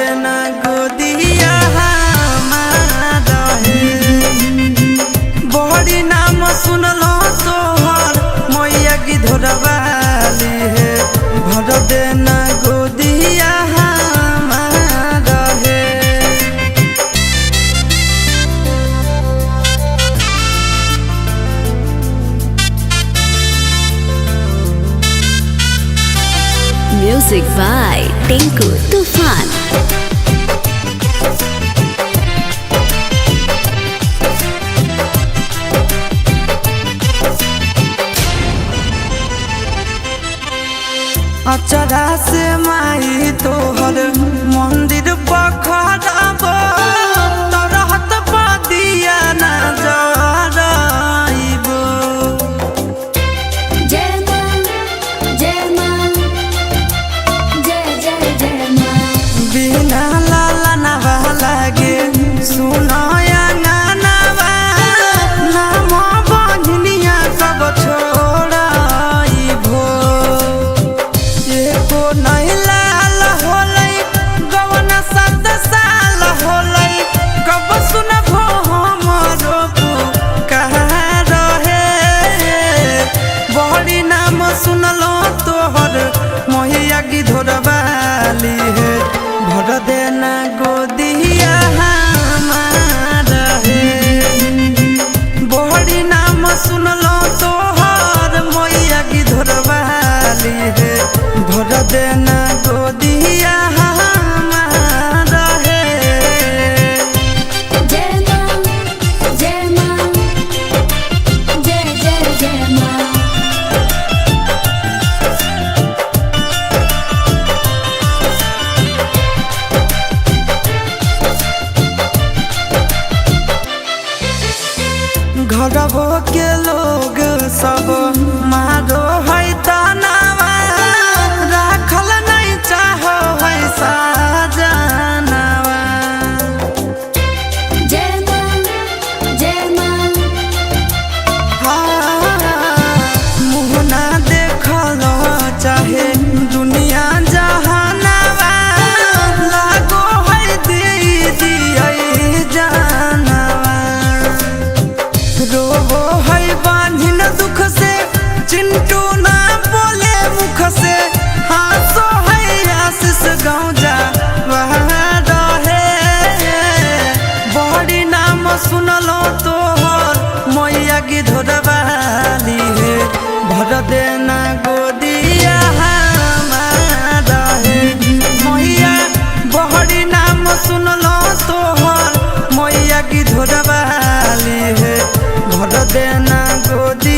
देना गोदिया हमारा है। बड़ी नाम सुनलो तोहर मैया की धोरवाली है। भर देना गोदिया हमारा है। Music by Tinku Tufan। अचरा से माई तोहर मंदिर पखड़ब तरहत पदिया न जराइब। जय मां जय मां जय जय जय मां। बिना लाला नवा लागे सुनाया नानवा नाम बंधनिया सब छोड़ाइबो। एको नहीं लाल होलै गवन 7 साल होलै कब सुनबो हमरो पुकार रहे। बड़ी नाम सुनलो तोहर मैया की धोरवाली है। भर देना गोदिया हमारा है। बड़ी नाम सुनलो तोहर मैया की धोरवाली है। भर देना गोदिया हमारा है। जय मां जय मां जय जय जय मां। घरबो के लोग सब मारो है तनावा राखल नहीं चाहो है साजनावा। जय मां जय मां मुँह ना देखल चाहे दुनिया जहानावा लागो है दीदी जानवा। रोबो है बांधिन दुख से चिंटू ना बोले मुख से। हासो है आशीष गाँव जा रहे। बड़ी नाम सुनलो तोहर मैया की धोरवाली है। भर देना गोदिया हमारा है। मैया बड़ी नाम सुनलो तोहर मैया की धोरवाली है। भर देना गोदी